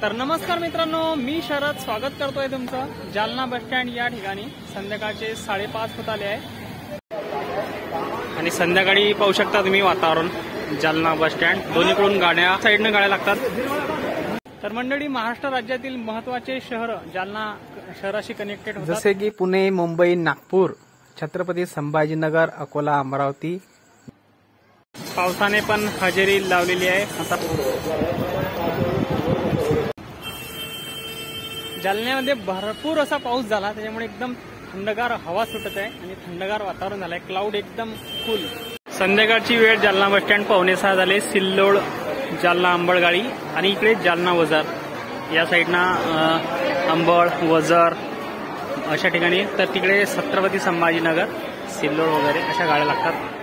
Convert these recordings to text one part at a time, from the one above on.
तर नमस्कार मित्रांनो, मी शरद स्वागत करतोय तुमचं जालना बस स्टँड या ठिकाणी। संध्याकाळचे 5:30 होत आले आहे आणि संध्याकाळी पाहू शकता तुम्ही वातावरण जालना बस स्टँड। दोन्हीकडून गाड्या साईडने गाड्या लागतात। तर मंडळी, महाराष्ट्र राज्यातील महत्त्वाचे शहर जालना शहराशी कनेक्टेड होतात, जसे की पुणे, मुंबई, नागपूर, छत्रपती संभाजीनगर, अकोला, अमरावती। पावसाने पण हजेरी लावलेली आहे। आता जालन्यामध्ये भरपूर असा पाऊस झाला, त्याच्यामुळे एकदम थंडगार हवा सुटत आहे आणि थंडगार वातावरण झालंय। क्लाउड एकदम फुल। संध्याकाळची वेळ जालना बस स्टँड 5:45 झाले। सिल्लोड, जालना अंबळ गाडी आणि इकडे जालना वजार या साईडना अंबळ, वजार अशा ठिकाणी। तर तिकडे छत्रपती संभाजीनगर, सिल्लोड वगैरे अशा गाड्या लागतात।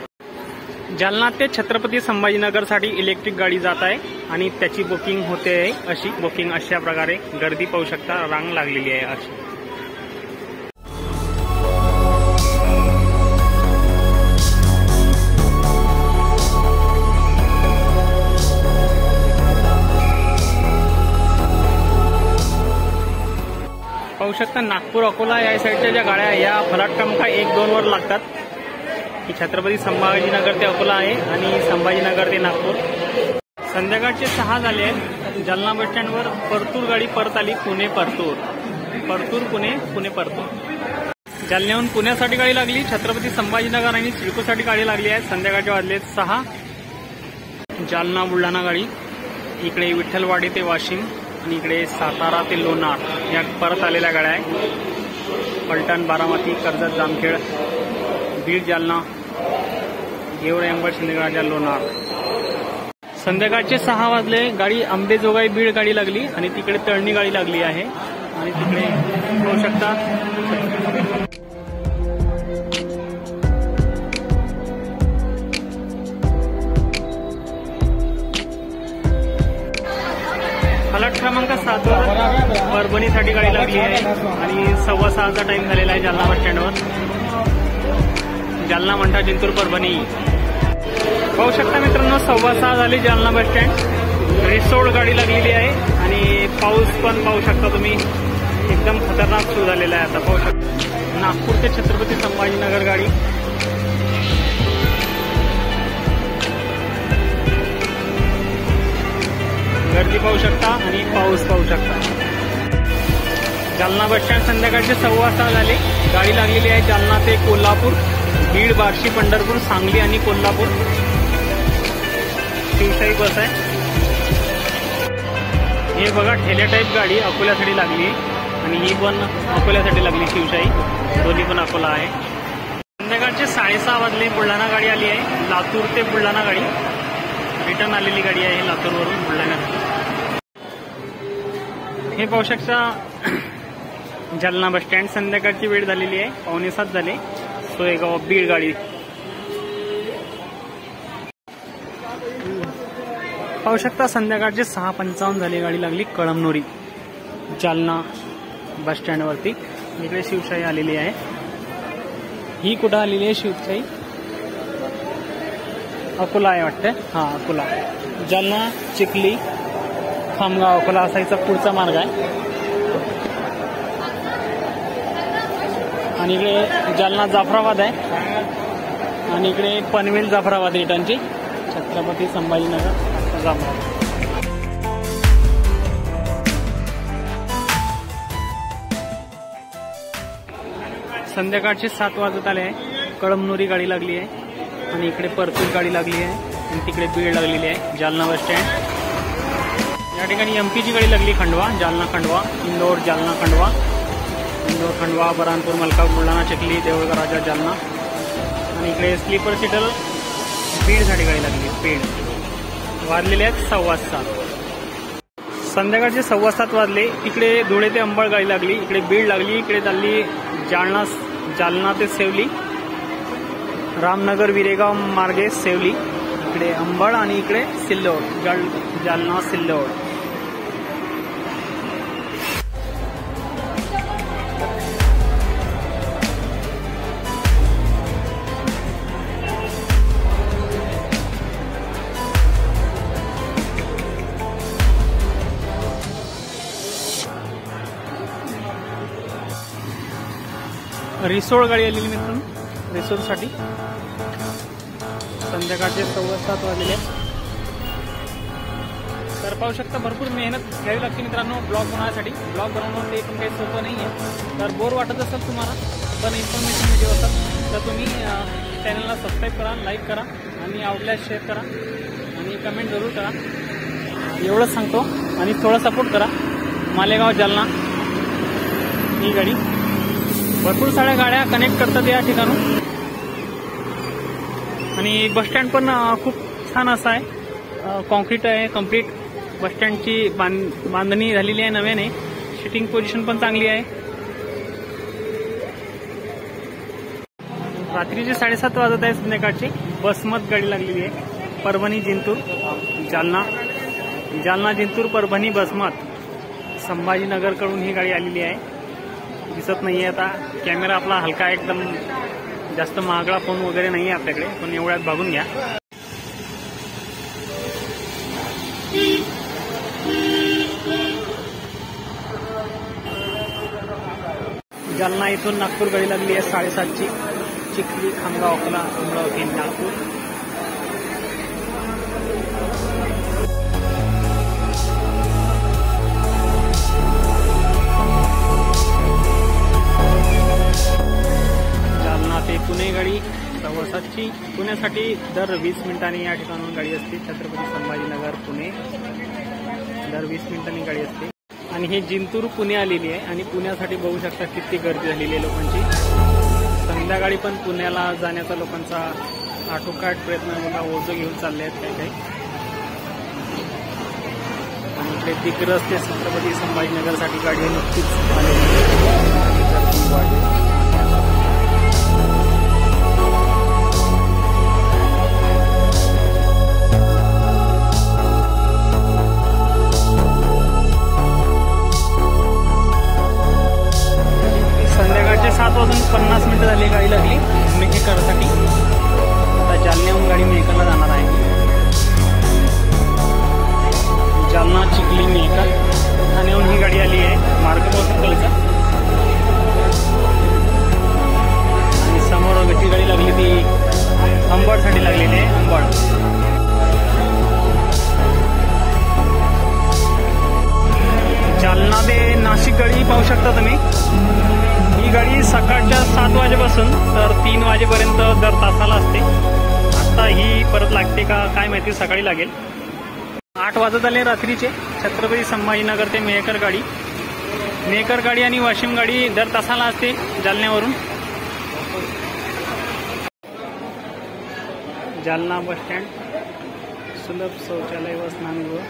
जालना ते छत्रपती संभाजीनगरसाठी इलेक्ट्रिक गाडी जात आहे आणि त्याची बुकिंग होते आहे। अशी बुकिंग अशा प्रकारे गर्दी पाहू शकता, रांग लागलेली आहे अशी। पाहू शकता नागपूर, अकोला या साईडच्या ज्या गाड्या या फलाट क्रमांक 1-2 वर लागतात। ही छत्रपती संभाजीनगर ते अकोला आहे आणि संभाजीनगर ते नागपूर। संध्याकाळचे 6 झाले आहेत। जालना बस स्टँडवर परतूर गाडी परत आली, पुणे परतूर, परतूर पुणे, पुणे परतूर। जालन्याहून पुण्यासाठी गाडी लागली, छत्रपती संभाजीनगर आणि सिडकोसाठी गाडी लागली आहे। संध्याकाळचे वाजले 6। जालना बुलढाणा गाडी, इकडे विठ्ठलवाडी ते वाशिम आणि इकडे सातारा ते लोणार या परत आलेल्या गाड्या आहेत। पलटण, बारामती, कर्जत, जामखेड, बीड, जालना, गेवराई, अंबळ, शिंदेगड, लोणार। संध्याकाळचे 6 वाजले। गाडी अंबेजोगाई बीड गाडी लागली आणि तिकडे तळणी गाडी लागली आहे आणि तिकडे पाहू शकता फलाट क्रमांक 7 वर परभणीसाठी गाडी लागली आहे आणि 6:15चा टाइम झालेला आहे जालना बस स्टँडवर। जालना, मंठा, जिंतूर, परभणी पाहू शकता मित्रांनो। 6:15 झाली जालना बस स्टँड। रिसोड गाडी लागलेली आहे आणि पाऊस पण पाहू शकता तुम्ही, एकदम खतरनाक सुरू झालेला आहे। आता पाहू शकता नागपूर ते छत्रपती संभाजीनगर गाडी। गर्दी पाहू शकता आणि पाऊस पाहू शकता। जालना बस स्टँड संध्याकाळचे 6:15 झाले। गाडी लागलेली आहे जालना ते कोल्हापूर, बीड, बार्शी, पंढरपूर, सांगली आणि कोल्हापूर। शिवशाही बस आहे। हे बघा ठेल्या टाईप गाडी अकोल्यासाठी लागली आणि ही पण अकोल्यासाठी लागली शिवशाही, दोन्ही पण अकोला आहे। संध्याकाळचे 6:30 वाजले। बुलढाणा गाडी आली आहे, लातूर ते बुलढाणा गाडी रिटर्न आलेली गाडी आहे लातूरवरून बुलढाण्यात। हे पाहू शकता जालना बस स्टँड। संध्याकाळची वेळ झालेली आहे, 6:45 झाले। सोयगाव, बीड गाडी पाहू शकता। संध्याकाळचे 6:55 झाले। गाडी लागली कळमनुरी, जालना बस स्टँडवरती। इकडे शिवशाही आलेली आहे। ही कुठं आलेली आहे शिवशाही? अकोला आहे वाटतं। हा, अकोला, जालना, चिखली, खामगाव, अकोला असा याचा पुढचा मार्ग आहे। आणि इकडे जालना जाफराबाद आहे आणि इकडे पनवेल जाफराबाद रिटर्नची, छत्रपती संभाजीनगर जाफराबाद। संध्याकाळचे 7 वाजत आले आहे। कळमनुरी गाडी लागली आहे आणि इकडे परतूर गाडी लागली आहे आणि तिकडे बीड लागलेली आहे। जालना बस स्टँड या ठिकाणी एमपीची गाडी लागली, खंडवा, जालना खंडवा, इंदोर, जालना खंडवा, इंदोर खंडवा, बरानपूर, मलकापूर, बुलढाणा, चिखली, देऊळगाव, राजा, जालना आणि इकडे स्लीपर सीटर बीडसाठी गाडी लागली। बीड वाजलेले आहेत 7:15। संध्याकाळचे 7:15 वाजले। इकडे धुळे ते अंबळ गाडी लागली, इकडे बीड लागली, इकडे चालली जालना ते सेवली, रामनगर, विरेगाव मार्गे सेवली, इकडे अंबळ आणि इकडे सिल्लोड, जालना सिल्लोड। रिसोड गाडी आलेली मित्रांनो, रिसोडसाठी संध्याकाळचे 7:15 वाजलेले आहेत. तर पाहू शकता भरपूर मेहनत घ्यावी लागते मित्रांनो ब्लॉग बनवण्यासाठी. ब्लॉग बनवणं ते पण काही सोपं नाही आहे. तर बोर वाटत असेल तुम्हाला पण इन्फॉर्मेशन व्हिडिओ असतात तर तुम्ही चॅनलला सबस्क्राईब करा, लाईक करा आणि आवडल्यास शेअर करा आणि कमेंट जरूर करा. एवढंच सांगतो. आणि थोडा सपोर्ट करा. मालेगाव जालना ही गाडी भरपूर साऱ्या गाड्या कनेक्ट करतात या ठिकाणून. आणि बसस्टँड पण खूप छान असं आहे, कॉन्क्रीट आहे कम्प्लीट. बसस्टँडची बांधणी झालेली आहे नव्याने. सिटिंग पोझिशन पण चांगली आहे. रात्रीचे 7:30 वाजत आहे संध्याकाळची. बसमत गाडी लागलेली आहे. परभणी जिंतूर जालना, जालना जिंतूर परभणी बसमत संभाजीनगरकडून ही गाडी आलेली आहे. दिसत नाही आहे आता. कॅमेरा आपला हलका एकदम, जास्त महागडा फोन वगैरे नाही आहे आपल्याकडे, पण एवढ्यात बघून घ्या. जालना इथून नागपूर गाडी लागली आहे 7:30ची. चिखली, खामगाव, अकोला, अमरावती, नागपूर. जालना ते पुणे गाडी 7:15ची. पुण्यासाठी दर 20 मिनिटांनी या ठिकाणून गाडी असते. छत्रपती संभाजीनगर पुणे दर 20 मिनिटांनी गाडी असते. आणि हे जिंतूर पुणे आलेली आहे. आणि पुण्यासाठी बघू शकता किती गर्दी झालेली आहे लोकांची. संध्याकाळी पण पुण्याला जाण्याचा लोकांचा आटोकाट प्रयत्न होता. ओझं घेऊन चालले आहेत काही काही. आणि इकडे दिग्रस ते छत्रपती संभाजीनगरसाठी गाडी नुकतीच आलेली आहे. संध्याकाळचे 7:50 झाली गाडी लागली मेहकरसाठी. आता जालन्याहून गाडी मेहकरला जाणार आहे. जालना चिखली मेहकर ठाण्याहून ही गाडी आली आहे मार्ग मोटरसायकलचा. आणि समोर जी गाडी लागली ती अंबडसाठी लागलेली आहे. अंबड जालना ते नाशिक गाडी पाहू शकता तुम्ही. ही गाडी सकाळच्या 7 वाजेपासून तर 3 वाजेपर्यंत दर तासाला असते. आता ही परत लागते का काय माहिती, सकाळी लागेल. 8 वाजत आले रात्रीचे. छत्रपती संभाजीनगर ते मेहकर गाडी, मेहकर गाडी आणि वाशिम गाडी दर तासाला असते जालन्यावरून. जालना बसस्टँड सुलभ शौचालय व स्नानगृह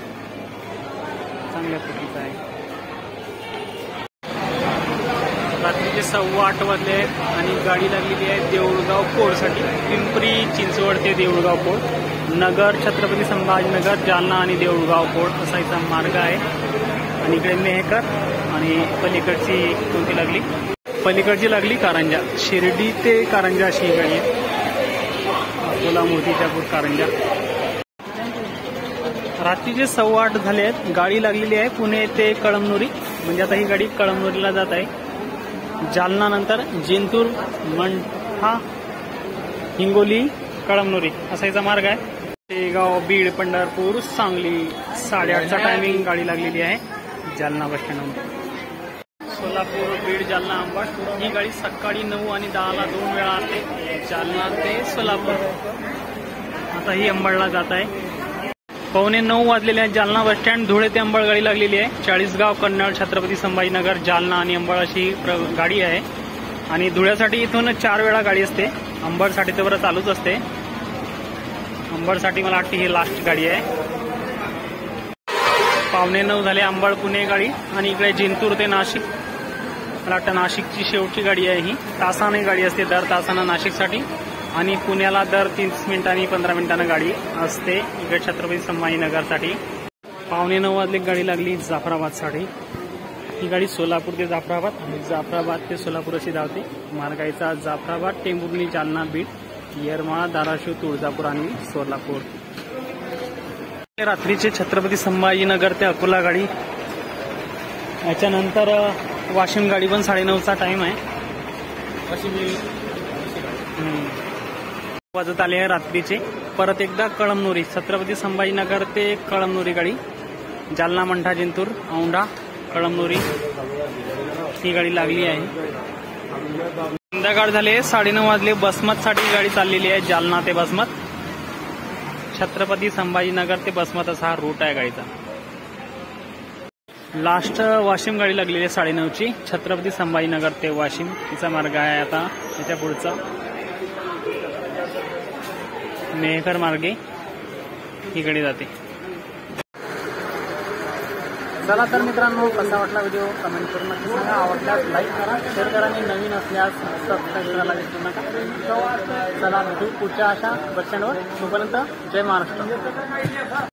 चांगल्या प्रतीचं आहे. रात्रीचे 8:15 वाजले आहेत आणि गाडी लागलेली आहे देऊळगाव कोडसाठी. पिंपरी चिंचवड ते देऊळगाव कोड, नगर छत्रपती संभाजीनगर, जालना आणि देऊळगाव कोड असा इथं मार्ग आहे. आणि इकडे मेहकर आणि पलीकडची कोणती लागली, पलीकडची लागली कारंजा. शिर्डी ते कारंजा अशी ही गाडी आहे. अकोला, मोतीच्यापूर, कारंजा. रात्रीचे 8:15 झाले आहेत. गाडी लागलेली आहे पुणे ते कळमनुरी. म्हणजे आता ही गाडी कळमनुरीला जात आहे. जालना नंतर जिंतूर, मंठा, हिंगोली, कळमनुरी असा याचा मार्ग आहे. शेगाव, बीड, पंढरपूर, सांगली 8:30चा टायमिंग गाडी लागलेली आहे जालना बस स्टँडवर. सोलापूर, बीड, जालना, अंबड ही गाडी सकाळी 9 आणि 10ला 2 वेळा असते. जालना ते सोलापूर. आता ही अंबडला जात आहे. 9:15 वाजलेले आहेत. Jalna bus stand. धुळे ते अंबड गाडी लागलेली आहे. चाळीसगाव, कन्नड, छत्रपती संभाजीनगर, जालना आणि अंबड अशी गाडी आहे. आणि धुळ्यासाठी इथून 4 वेळा गाडी असते. अंबडसाठी तर बरं चालूच असते. अंबडसाठी मला वाटते ही लास्ट गाडी आहे. 9:15 झाले. अंबड पुणे गाडी. आणि इकडे जिंतूर ते नाशिक, मला वाटतं नाशिकची शेवटची गाडी आहे ही. तासाने गाडी असते दर तासानं नाशिकसाठी. आणि पुण्याला दर 30 मिनिटांनी 15 मिनिटांना गाडी असते इकडे छत्रपती संभाजीनगरसाठी. 9:15 वाजले गाडी लागली जाफराबादसाठी. ही गाडी सोलापूर ते जाफराबाद आणि जाफराबाद ते सोलापूर अशी धावते. मार्गाचा जाफराबाद, टेंभुर्णी, जालना, बीड, येरमाळा, धाराशिव, तुळजापूर आणि सोलापूर. रात्रीचे छत्रपती संभाजीनगर ते अकोला गाडी. याच्यानंतर वाशिम गाडी पण 9:30चा टाइम आहे. वाजत आले आहे रात्रीचे. परत एकदा कळमनुरी, छत्रपती संभाजीनगर ते कळमनुरी गाडी, जालना, मंठा, जिंतूर, औंढा, कळमनुरी ही गाडी लागली आहे. संध्याकाळ झाले, 9:30 वाजले. बसमतसाठी गाडी चाललेली आहे, जालना ते बसमत, छत्रपती संभाजीनगर ते बसमत असा हा रूट आहे गाडीचा. लास्ट वाशिम गाडी लागलेली आहे 9:30ची, छत्रपती संभाजीनगर ते वाशिम तिचा मार्ग आहे. आता त्याच्या पुढचा मेहकर मार्गे ही गाडी जाते. चला तर मित्रांनो, कसा वाटला व्हिडिओ कमेंट करून नक्की सांगा. आवडल्यास लाईक करा, शेअर करा आणि नवीन असल्यास सबस्क्राईब करायला विसरू नका. चला भेटू पुढच्या अशा बस स्टँडवर. तोपर्यंत जय महाराष्ट्र.